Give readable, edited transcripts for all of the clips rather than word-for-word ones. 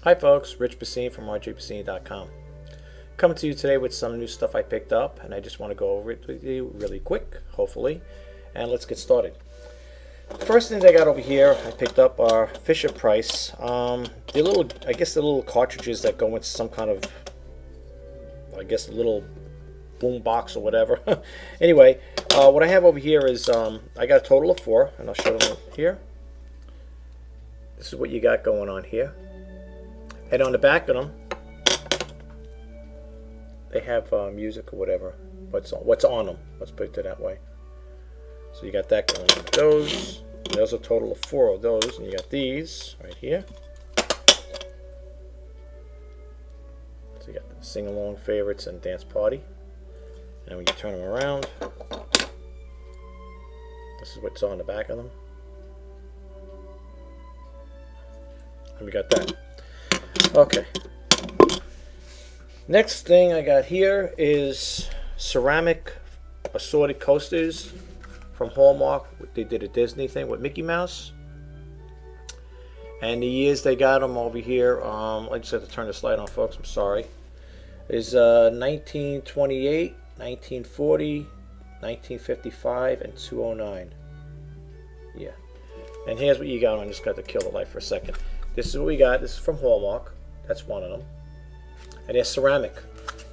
Hi folks, Rich Bassini from rjbassini.com. Coming to you today with some new stuff I picked up, and I just want to go over it with you really quick, hopefully, and let's get started. The first things I got over here I picked up are Fisher Price. The little cartridges that go into some kind of, I guess, a little boom box or whatever. Anyway, what I have over here is I got a total of 4, and I'll show them here. This is what you got going on here. And on the back of them, they have music or whatever. What's on them? Let's put it that way. So you got that going on. Those. There's a total of 4 of those, and you got these right here. So you got the sing-along favorites and dance party. And when you turn them around, this is what's on the back of them. And we got that. Okay. Next thing I got here is ceramic assorted coasters from Hallmark. They did a Disney thing with Mickey Mouse. And the years they got them over here, I just have to turn this light on, folks, I'm sorry, is 1928, 1940, 1955, and 209. Yeah. And here's what you got. I just got to kill the light for a second. This is what we got. This is from Hallmark. That's one of them. And they're ceramic.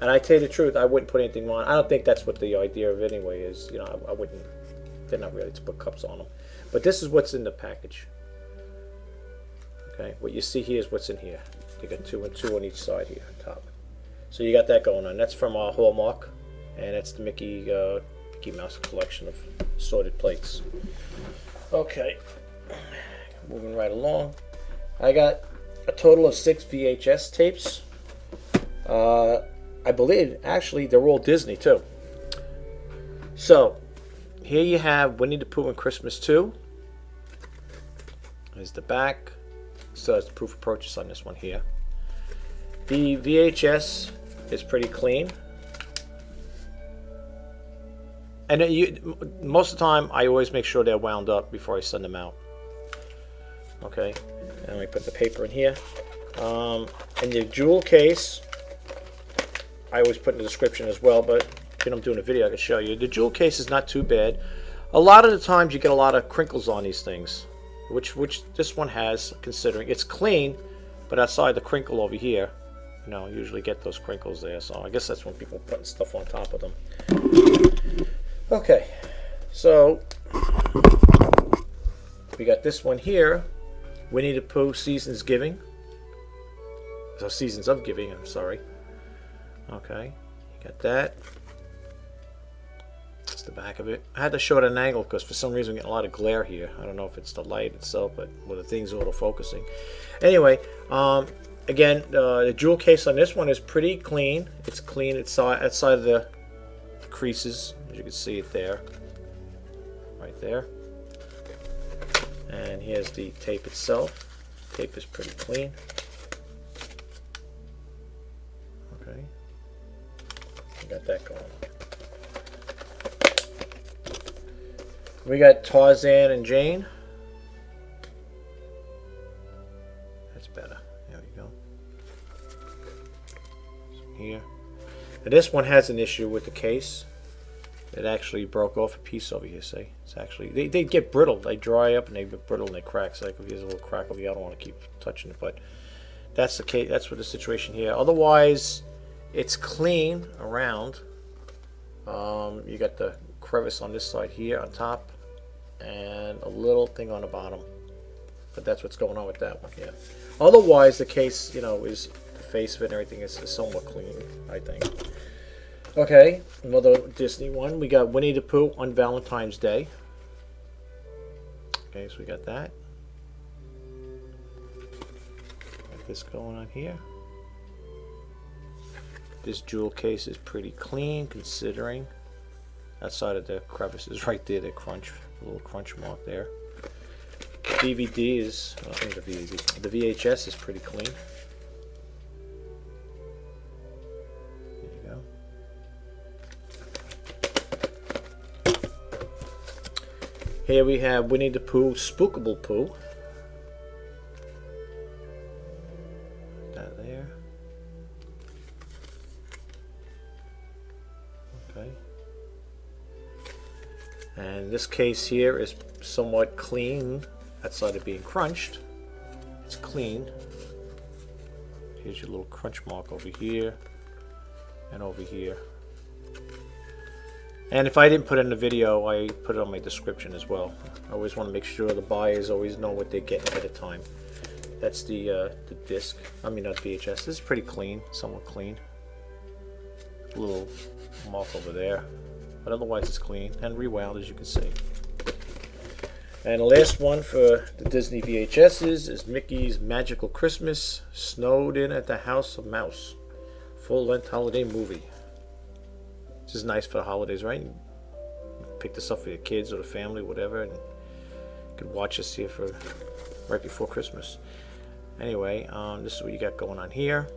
And I tell you the truth, I wouldn't put anything on. I don't think that's what the idea of it anyway is. You know, I wouldn't. They're not really to put cups on them. But this is what's in the package. Okay. What you see here is what's in here. You got 2 and 2 on each side here on top. So you got that going on. That's from Hallmark, and that's the Mickey Mouse collection of assorted plates. Okay. Moving right along. I got a total of 6 VHS tapes. I believe, actually, they're all Disney, too. So, here you have Winnie the Pooh and Christmas 2. There's the back. So, it's the proof of purchase on this one here. The VHS is pretty clean. And most of the time, I always make sure they're wound up before I send them out. Okay, and we put the paper in here. And the jewel case, I always put in the description as well, but if I'm doing a video, I can show you. The jewel case is not too bad. A lot of the times you get a lot of crinkles on these things, which this one has, considering it's clean, but outside the crinkle over here, you know, you usually get those crinkles there. So I guess that's when people are putting stuff on top of them. Okay, so we got this one here. Winnie the Pooh Seasons of Giving. I'm sorry. Okay, you got that. That's the back of it. I had to show it at an angle because for some reason I'm getting a lot of glare here. I don't know if it's the light itself, but the thing's auto-focusing. Anyway, again, the jewel case on this one is pretty clean. It's clean outside of the creases, as you can see it there. Right there. And here's the tape itself. Tape is pretty clean. Okay. Got that going on. We got Tarzan and Jane. That's better. There we go. Here. And this one has an issue with the case. It actually broke off a piece over here, see? It's actually, they get brittle. They dry up and they get brittle and they crack. So like if there's a little crack over here, I don't want to keep touching it, but that's the case. That's what the situation here. Otherwise, it's clean around. You got the crevice on this side here on top and a little thing on the bottom. But that's what's going on with that one here. Otherwise, the case, you know, is the face of it and everything is somewhat clean, I think. Okay, another Disney one. We got Winnie the Pooh on Valentine's Day. Okay, so we got that. Got this going on here. This jewel case is pretty clean, considering outside of the crevices right there, the little crunch mark there. DVD is, I think the VHS is pretty clean. Here we have Winnie the Pooh, Spookable Pooh. that there. Okay. And this case here is somewhat clean outside of being crunched. It's clean. Here's your little crunch mark over here and over here. And if I didn't put it in the video, I put it on my description as well. I always want to make sure the buyers always know what they're getting ahead of time. That's the disc. I mean, not VHS. This is pretty clean, somewhat clean. A little mark over there, but otherwise it's clean and rewound, as you can see. And the last one for the Disney VHSs is Mickey's Magical Christmas, Snowed In at the House of Mouse, full-length holiday movie. This is nice for the holidays, right? You pick this up for your kids or the family, whatever, and you could watch this here for right before Christmas. Anyway, this is what you got going on here.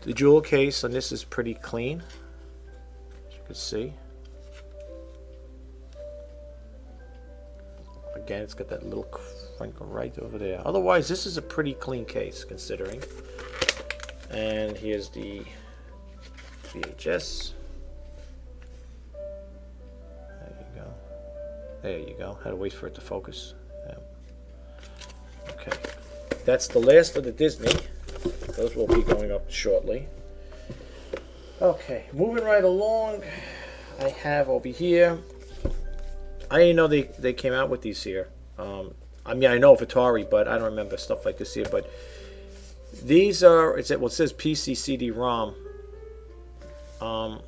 The jewel case on this is pretty clean, as you can see. Again, it's got that little crinkle right over there. Otherwise, this is a pretty clean case, considering. And here's the VHS. There you go. There you go. Had to wait for it to focus. Yeah. Okay. That's the last of the Disney. Those will be going up shortly. Okay, moving right along. I have over here. I didn't know they came out with these here. I mean, I know of Atari, but I don't remember stuff like this here. But these are, it says PC CD-ROM. I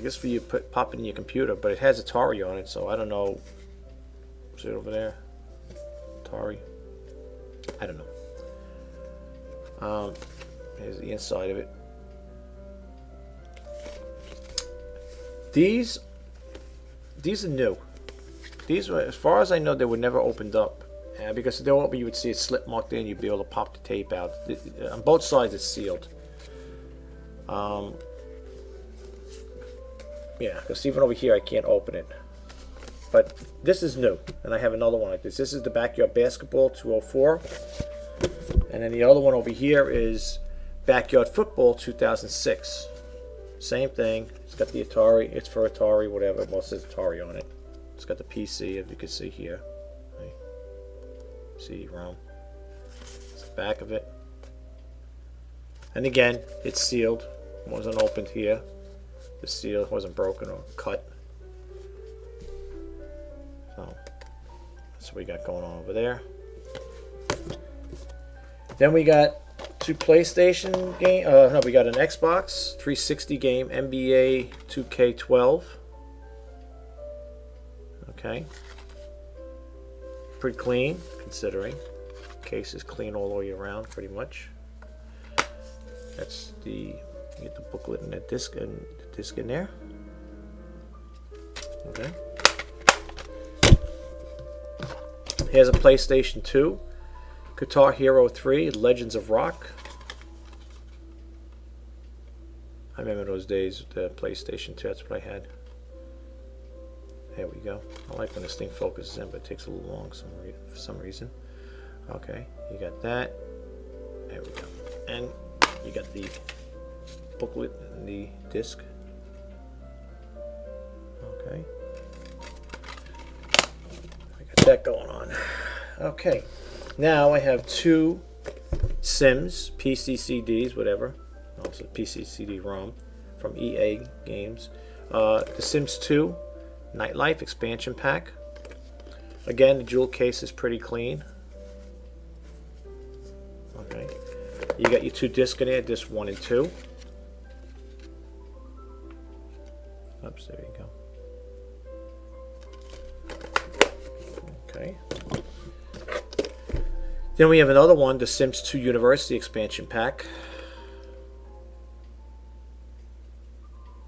guess for you pop it in your computer, but it has Atari on it, so I don't know. See it over there? Atari. I don't know. Here's the inside of it. These are new. These were, as far as I know, they were never opened up. Because they won't be, you would see a slip marked in, you'd be able to pop the tape out. On both sides it's sealed. Yeah, because even over here I can't open it. But this is new, and I have another one like this. This is the Backyard Basketball 204. And then the other one over here is Backyard Football 2006. Same thing. It's got the Atari. It's for Atari, whatever. Well, it says Atari on it. It's got the PC, as you can see here. Right. CD-ROM. It's the back of it. And again, it's sealed. It wasn't opened here. The seal wasn't broken or cut. So that's what we got going on over there. Then we got two PlayStation game. No, we got an Xbox 360 game, NBA 2K12. Okay, pretty clean considering. Case is clean all the way around, pretty much. That's the, you get the booklet and the disc in there. Okay. Here's a PlayStation 2, Guitar Hero 3, Legends of Rock. I remember those days with the PlayStation 2, that's what I had. There we go. I like when this thing focuses in, but it takes a little long for some reason. Okay, you got that. There we go. And you got the booklet and the disc. Okay. I got that going on. Okay. Now I have two Sims, PC CDs, whatever. Also PC CD-ROM from EA Games. The Sims 2 Nightlife expansion pack. Again, the jewel case is pretty clean. Okay. You got your two discs in there, disc 1 and 2. Oops, there you go. Okay. Then we have another one, the Sims 2 University expansion pack.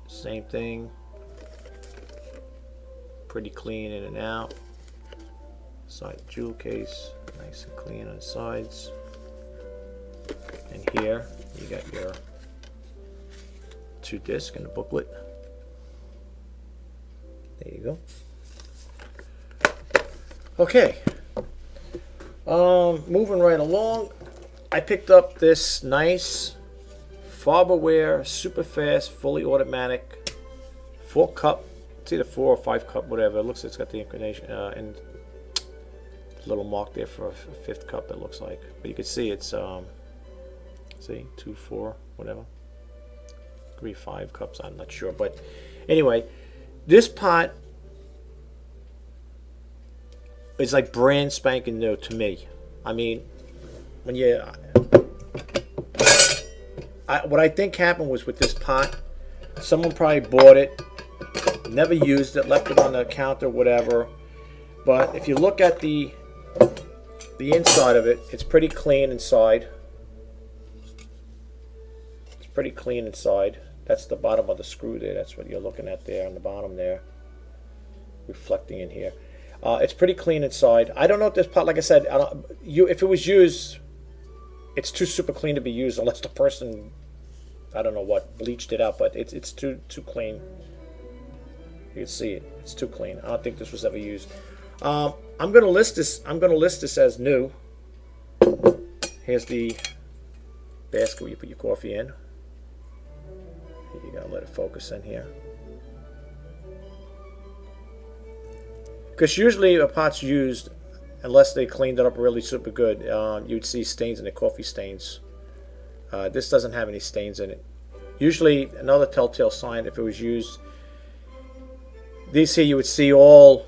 Same thing. Pretty clean in and out. Side jewel case, nice and clean on the sides. And here you got your two discs and a booklet. There you go. Okay. Moving right along. I picked up this nice Farberware Super Fast Fully Automatic 4-cup. It's either 4 or 5-cup, whatever. It looks like it's got the inclination and little mark there for a 5th cup. It looks like, but you can see it's see 2, 4, whatever. 3, 5 cups. I'm not sure, but anyway, this pot is like brand spanking new to me. I mean, when you, what I think happened was with this pot, someone probably bought it, never used it, left it on the counter, whatever. But if you look at the inside of it, it's pretty clean inside. It's pretty clean inside. That's the bottom of the screw there. That's what you're looking at there on the bottom there, reflecting in here. It's pretty clean inside. I don't know if this pot, like I said, if it was used, it's too super clean to be used unless the person, I don't know what, bleached it out, but it's too clean. You can see it. It's too clean. I don't think this was ever used. I'm going to list this. I'm going to list this as new. Here's the basket where you put your coffee in. You gotta let it focus in here. Because usually a pot's used, unless they cleaned it up really super good, you'd see stains in it, coffee stains. This doesn't have any stains in it. Usually, another telltale sign if it was used, these here you would see all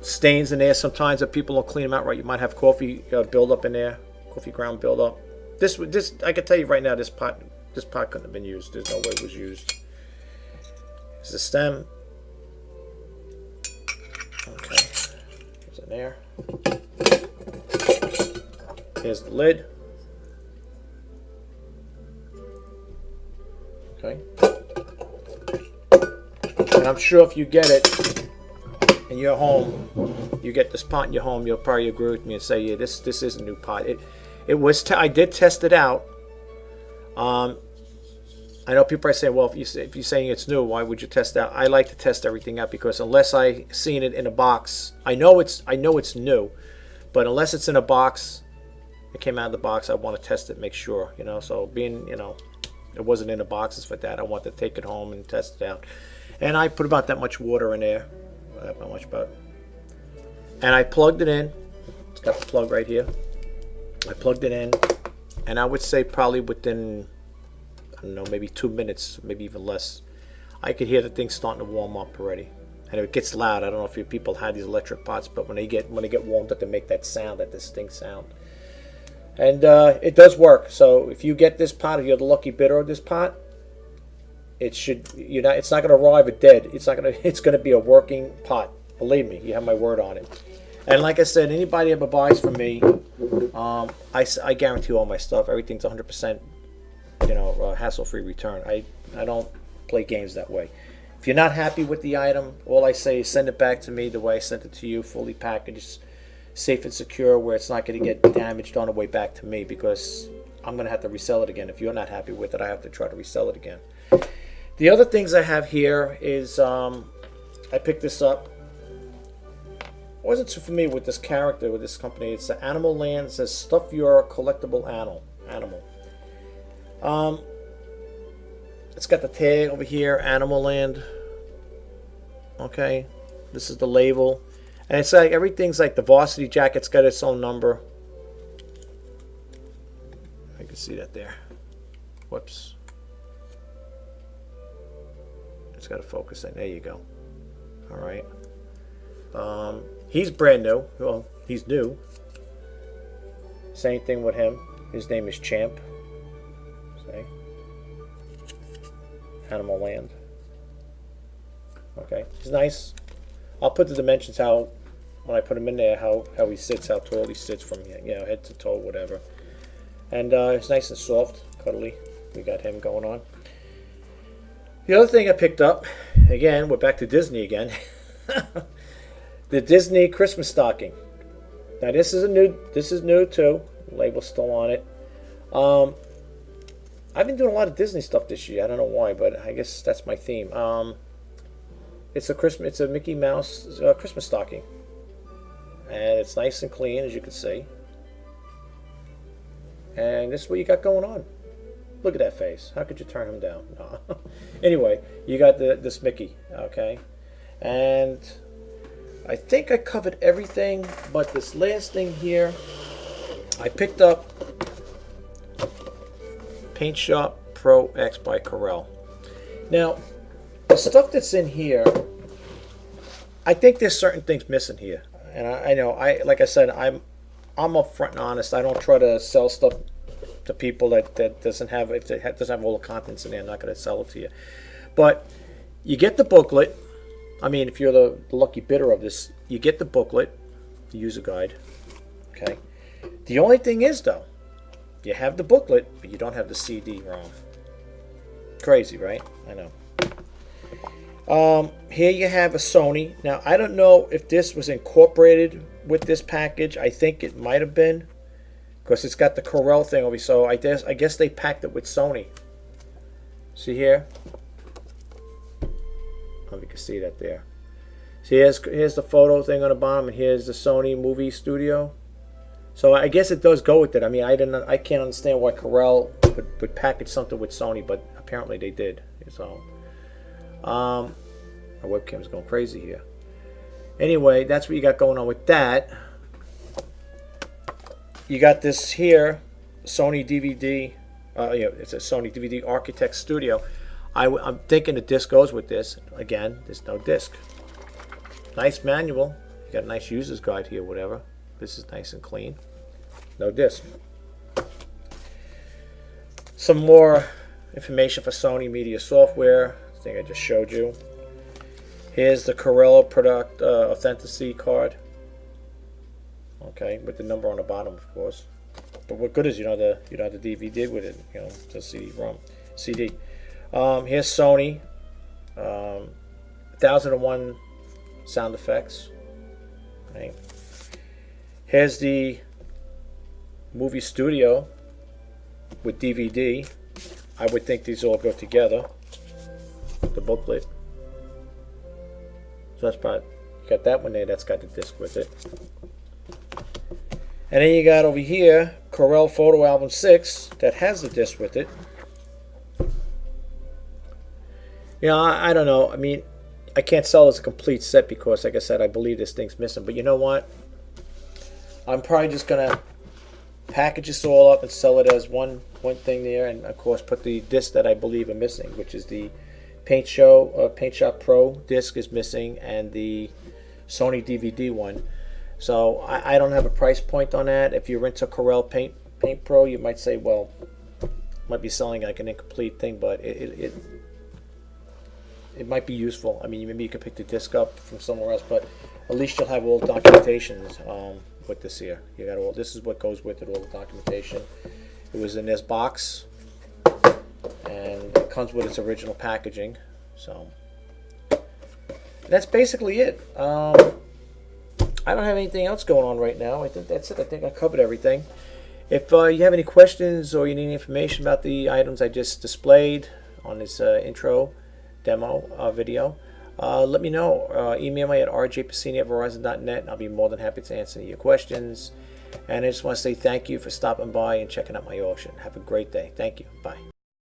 stains in there. Sometimes if people don't clean them out right, you might have coffee buildup in there, coffee ground buildup. This I can tell you right now, this pot couldn't have been used. There's no way it was used. Here's the stem. Okay, here's an air. Here's the lid. Okay. And I'm sure if you get it in your home, you get this pot in your home, you'll probably agree with me and say, yeah, this is a new pot. It was. I did test it out. I know people are saying, well, if you're saying it's new, why would you test out? I like to test everything out because unless I seen it in a box, I know it's new, but unless it's in a box, it came out of the box, I want to test it, make sure, So being, it wasn't in a box is for that. I want to take it home and test it out, and I put about that much water in there, not much about, and I plugged it in. It's got the plug right here. I plugged it in, and I would say probably within, I don't know, maybe 2 minutes, maybe even less, I could hear the thing starting to warm up already, and it gets loud. I don't know if you people had these electric pots, but when they get warmed up, they make that sound, that distinct sound, and it does work. So if you get this pot, if you're the lucky bidder of this pot, it's not going to arrive at dead. It's going to be a working pot. Believe me, you have my word on it. And like I said, anybody ever buys from me, I guarantee all my stuff. Everything's 100%, hassle-free return. I don't play games that way. If you're not happy with the item, all I say is send it back to me the way I sent it to you, fully packaged, safe and secure, where it's not going to get damaged on the way back to me, because I'm going to have to resell it again. If you're not happy with it, I have to try to resell it again. The other things I have here is I picked this up. I wasn't too familiar with this character, with this company. It's the Animal Land. It says stuff your collectible animal. It's got the tag over here, Animal Land. Okay, this is the label, and it's like everything's like the varsity jacket's got its own number. I can see that there. Whoops. It's got to focus in. There you go. All right. He's brand new. Well, he's new. Same thing with him. His name is Champ. See? Animal Land. Okay, he's nice. I'll put the dimensions when I put him in there, how he sits, how tall he sits from head to toe, whatever. And it's nice and soft, cuddly. We got him going on. The other thing I picked up, again, we're back to Disney again. The Disney Christmas stocking. Now this is new too. The label's still on it. I've been doing a lot of Disney stuff this year. I don't know why, but I guess that's my theme. It's a Mickey Mouse Christmas stocking, and it's nice and clean, as you can see. and this is what you got going on. Look at that face. How could you turn him down? No. Anyway, you got this Mickey, okay? And I think I covered everything, but this last thing here, I picked up Paint Shop Pro X by Corel. Now, the stuff that's in here, I think there's certain things missing here. And I know, like I said, I'm upfront and honest. I don't try to sell stuff to people that doesn't have, if it doesn't have all the contents in there, I'm not going to sell it to you. But you get the booklet. I mean, if you're the lucky bidder of this, you get the booklet, the user guide. Okay. The only thing is, though, you have the booklet, but you don't have the CD-ROM. Crazy, right? I know. Here you have a Sony. Now, I don't know if this was incorporated with this package. I think it might have been, because it's got the Corel thing over here. So I guess they packed it with Sony. See here? I don't know if you can see that there. See, here's the photo thing on the bottom, and here's the Sony Movie Studio. So I guess it does go with it. I mean, I can't understand why Corel would package something with Sony, but apparently they did. So, our webcam's going crazy here. Anyway, that's what you got going on with that. You got this here, Sony DVD. Yeah, it's a Sony DVD Architect Studio. I'm thinking the disc goes with this. Again, there's no disc. Nice manual. You got a nice user's guide here, whatever. This is nice and clean. No disc. Some more information for Sony Media Software. I think I just showed you. Here's the Corel product authenticity card. Okay, with the number on the bottom, of course. But what good is you know the DVD with it? You know, the CD-ROM, CD. Here's Sony. 1001 sound effects. Right. Here's the Movie Studio with DVD. I would think these all go together. The booklet. So that's probably, you got that one there, that's got the disc with it. And then you got over here Corel Photo Album 6 that has the disc with it. You know, I don't know. I mean, I can't sell as a complete set because, like I said, I believe this thing's missing. But you know what? I'm probably just gonna package this all up and sell it as one thing there, and of course put the disc that I believe are missing, which is the Paint Shop Pro disc is missing, and the Sony DVD one. So I don't have a price point on that. If you're into Corel Paint Pro, you might say, well, might be selling like an incomplete thing, but it might be useful. I mean, maybe you could pick the disc up from somewhere else, but at least you'll have all the documentations with this here. You got all. This is what goes with it, all the documentation. It was in this box, and it comes with its original packaging. So that's basically it. I don't have anything else going on right now. I think that's it. I think I covered everything. If you have any questions or you need information about the items I just displayed on this intro demo video, let me know. Email me at rjpacini@verizon.net, and I'll be more than happy to answer your questions. And I just want to say thank you for stopping by and checking out my auction. Have a great day. Thank you. Bye.